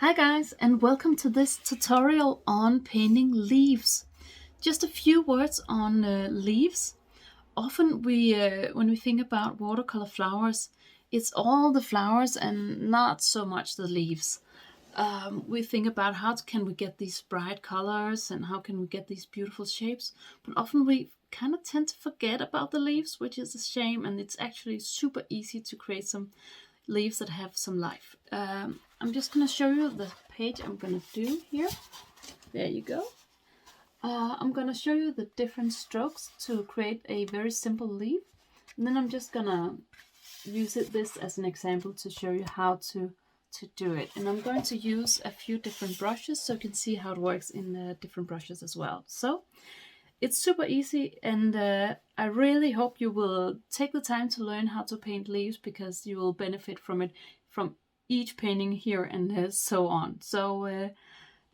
Hi guys, and welcome to this tutorial on painting leaves. Just a few words on leaves. Often when we think about watercolor flowers, it's all the flowers and not so much the leaves. We think about how can we get these bright colors and how can we get these beautiful shapes, but often we kind of tend to forget about the leaves, which is a shame, and it's actually super easy to create some leaves that have some life. I'm just going to show you the page I'm going to do here. There you go. I'm going to show you the different strokes to create a very simple leaf. And then I'm just going to use this as an example to show you how to do it. And I'm going to use a few different brushes so you can see how it works in different brushes as well. So it's super easy, and I really hope you will take the time to learn how to paint leaves, because you will benefit from it from each painting here and so on. So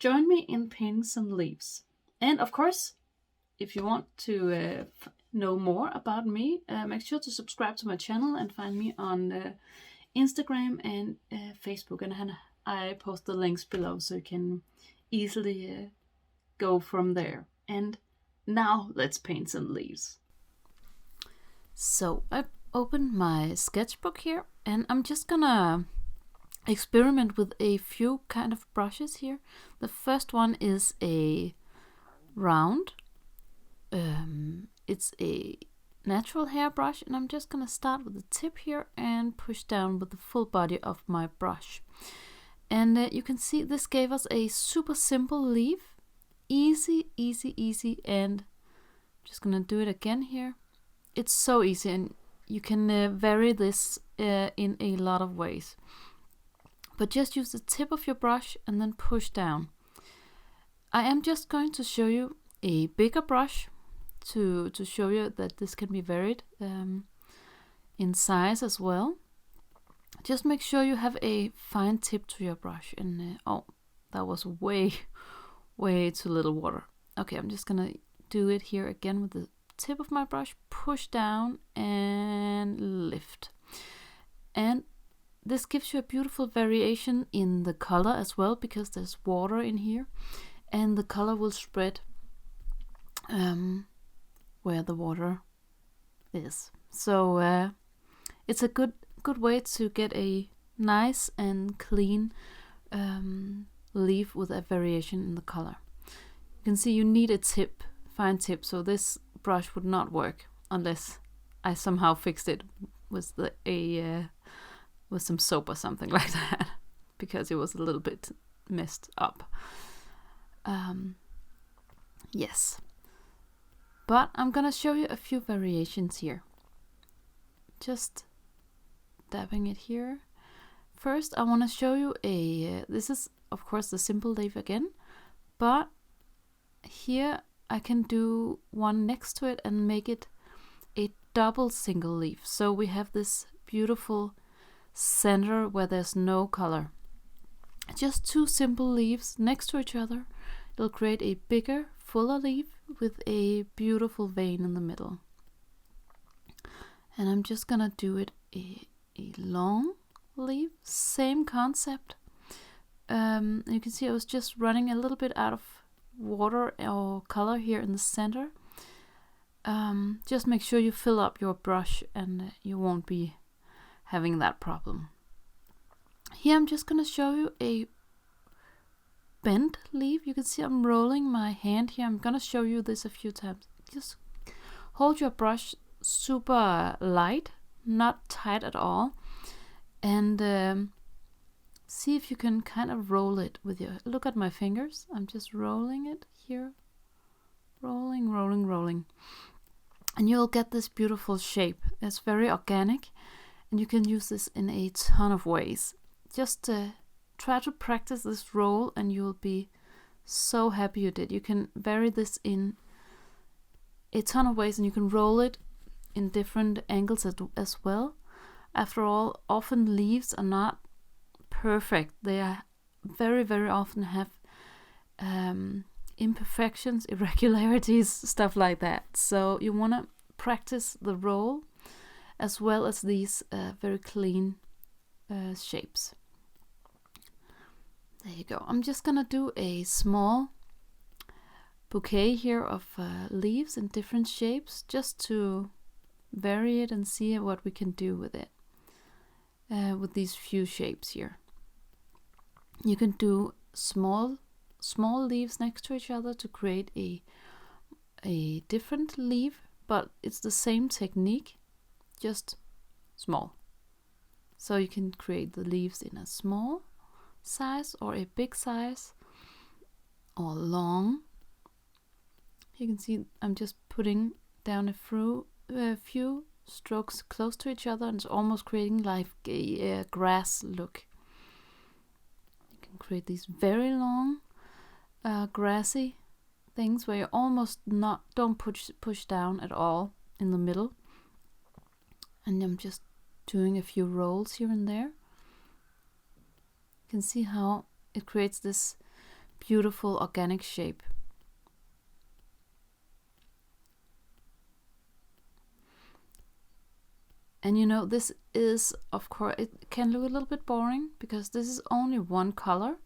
join me in painting some leaves. And of course, if you want to know more about me, make sure to subscribe to my channel and find me on Instagram and Facebook. And I post the links below so you can easily go from there. And now let's paint some leaves. So I opened my sketchbook here, and I'm just gonna experiment with a few kind of brushes here. The first one is a round. It's a natural hair brush, and I'm just gonna start with the tip here and push down with the full body of my brush. And you can see this gave us a super simple leaf. Easy, and just gonna do it again here. It's so easy, and you can vary this in a lot of ways. But just use the tip of your brush and then push down. I am just going to show you a bigger brush to show you that this can be varied in size as well. Just make sure you have a fine tip to your brush. And oh, that was way too little water. Okay, I'm just gonna do it here again with the tip of my brush, push down and lift. And this gives you a beautiful variation in the color as well, because there's water in here, and the color will spread where the water is. So it's a good way to get a nice and clean leaf with a variation in the color. You can see you need a fine tip, so this brush would not work unless I somehow fixed it with with some soap or something like that, because it was a little bit messed up. Yes, but I'm gonna show you a few variations here. Just dabbing it here. First, I want to show you this is of course the simple leaf again, but here I can do one next to it and make it a double single leaf. So we have this beautiful center where there's no color. Just two simple leaves next to each other. It'll create a bigger, fuller leaf with a beautiful vein in the middle. And I'm just gonna do it a long leaf, same concept. You can see I was just running a little bit out of water or color here in the center. Just make sure you fill up your brush, and you won't be having that problem. Here I'm just gonna show you a bent leaf. You can see I'm rolling my hand here. I'm gonna show you this a few times. Just hold your brush super light, not tight at all, and see if you can kind of roll it with your, look at my fingers. I'm just rolling it here, rolling, and you'll get this beautiful shape. It's very organic, and you can use this in a ton of ways. Just try to practice this roll, and you'll be so happy you did. You can vary this in a ton of ways, and you can roll it in different angles as well. After all, often leaves are not perfect. They are very often have imperfections, irregularities, stuff like that. So you want to practice the roll as well as these very clean shapes. There you go. I'm just gonna do a small bouquet here of leaves in different shapes, just to vary it and see what we can do with it, with these few shapes here. You can do small leaves next to each other to create a different leaf, but it's the same technique, just small. So you can create the leaves in a small size or a big size or long. You can see I'm just putting down a few strokes close to each other, and it's almost creating like a grass look. You can create these very long grassy things where you almost don't push down at all in the middle. And I'm just doing a few rolls here and there. You can see how it creates this beautiful organic shape. And you know, this is, of course, it can look a little bit boring because this is only one color.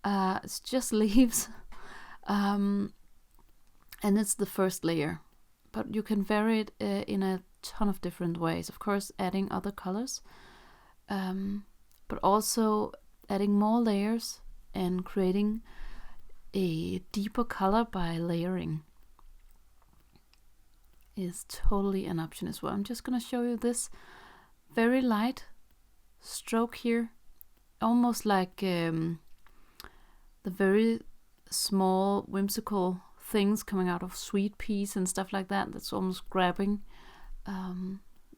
It's just leaves. And it's the first layer. But you can vary it in a ton of different ways. Of course, adding other colors. But also adding more layers and creating a deeper color by layering is totally an option as well. I'm just going to show you this very light stroke here, almost like the very small whimsical things coming out of sweet peas and stuff like that. That's almost grabbing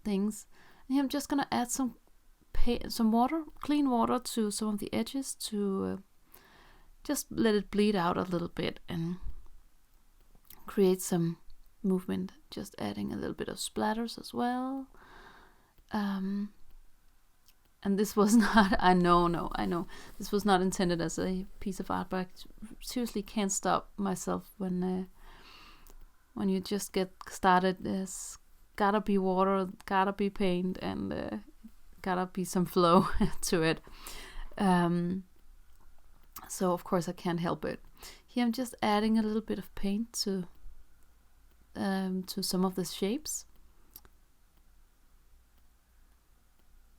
things. And I'm just going to add some water, clean water, to some of the edges to just let it bleed out a little bit and create some movement, just adding a little bit of splatters as well. And this was not, I know this was not intended as a piece of art, but I seriously can't stop myself when you just get started. There's gotta be water, gotta be paint, and gotta be some flow to it. So of course I can't help it. Here I'm just adding a little bit of paint to some of the shapes.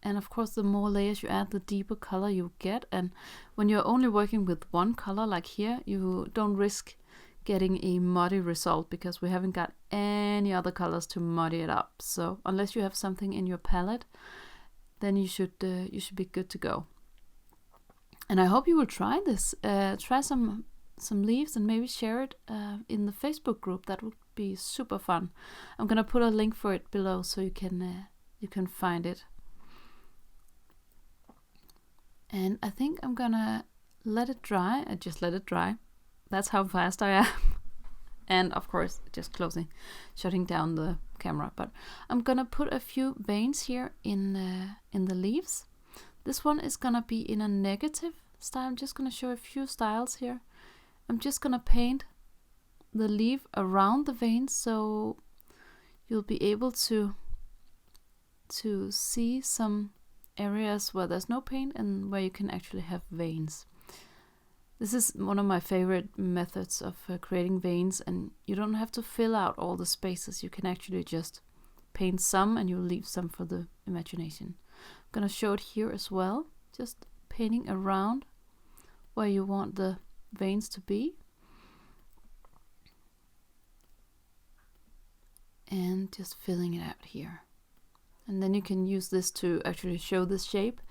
And of course, the more layers you add, the deeper color you get. And when you're only working with one color, like here, you don't risk getting a muddy result because we haven't got any other colors to muddy it up. So unless you have something in your palette, then you should be good to go. And I hope you will try this. Try some leaves and maybe share it in the Facebook group. That would be super fun. I'm gonna put a link for it below so you can find it. And I think I'm gonna let it dry. I just let it dry. That's how fast I am. And of course, just shutting down the camera. But I'm gonna put a few veins here in the leaves. This one is gonna be in a negative style. I'm just gonna show a few styles here. I'm just gonna paint the leaf around the veins so you'll be able to see some areas where there's no paint and where you can actually have veins. This is one of my favorite methods of creating veins, and you don't have to fill out all the spaces. You can actually just paint some and you'll leave some for the imagination. I'm gonna show it here as well, just painting around where you want the veins to be. And just filling it out here. And then you can use this to actually show this shape,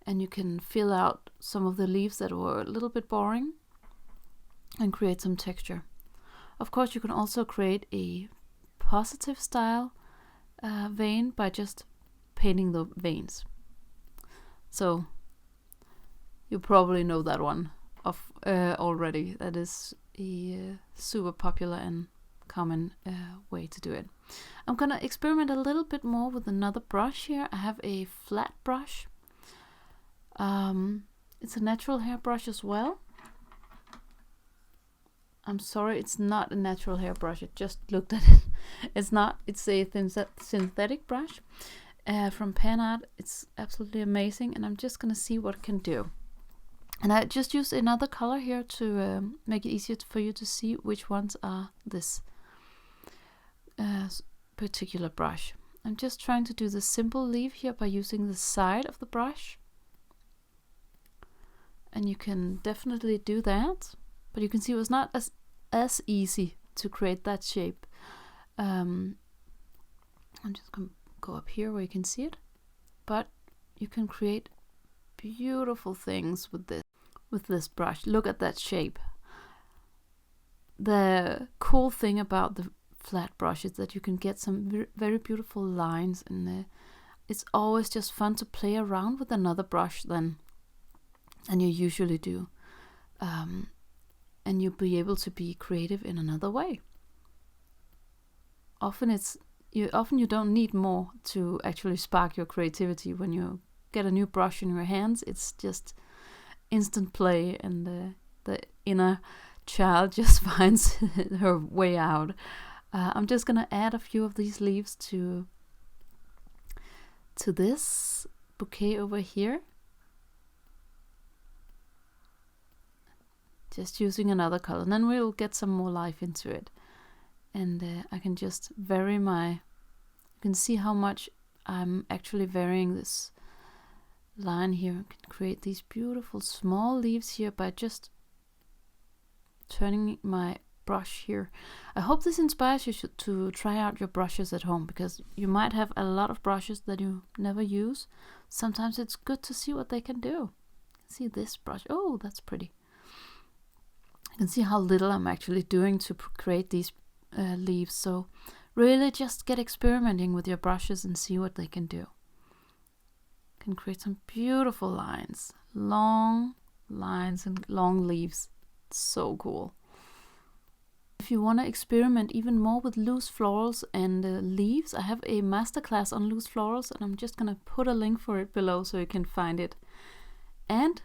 and you can fill out some of the leaves that were a little bit boring and create some texture. Of course, you can also create a positive style vein by just painting the veins. So you probably know that one already. That is a super popular and common way to do it. I'm gonna experiment a little bit more with another brush here. I have a flat brush. It's a natural hair brush as well. I'm sorry, it's not a natural hair brush. I just looked at it. It's not. It's a synthetic brush from Pan Art. It's absolutely amazing, and I'm just gonna see what it can do. And I just used another color here to make it easier for you to see which ones are this particular brush. I'm just trying to do the simple leaf here by using the side of the brush. And you can definitely do that, but you can see it was not as easy to create that shape. I'm just going to go up here where you can see it, but you can create beautiful things with this brush. Look at that shape. The cool thing about the flat brush is that you can get some very beautiful lines, and it's always just fun to play around with another brush than you usually do, and you'll be able to be creative in another way. Often you don't need more to actually spark your creativity. When you get a new brush in your hands, it's just instant play, and the inner child just finds her way out. I'm just gonna add a few of these leaves to this bouquet over here, just using another color, and then we'll get some more life into it. And I can just vary you can see how much I'm actually varying this line here. I can create these beautiful small leaves here by just turning my brush here. I hope this inspires you to try out your brushes at home, because you might have a lot of brushes that you never use. Sometimes it's good to see what they can do. See this brush. Oh, that's pretty. You can see how little I'm actually doing to create these leaves. So really just get experimenting with your brushes and see what they can do. You can create some beautiful lines, long lines and long leaves. It's so cool. If you want to experiment even more with loose florals and leaves, I have a masterclass on loose florals, and I'm just going to put a link for it below so you can find it. And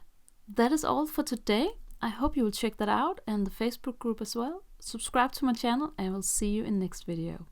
that is all for today. I hope you will check that out, and the Facebook group as well. Subscribe to my channel, and I will see you in next video.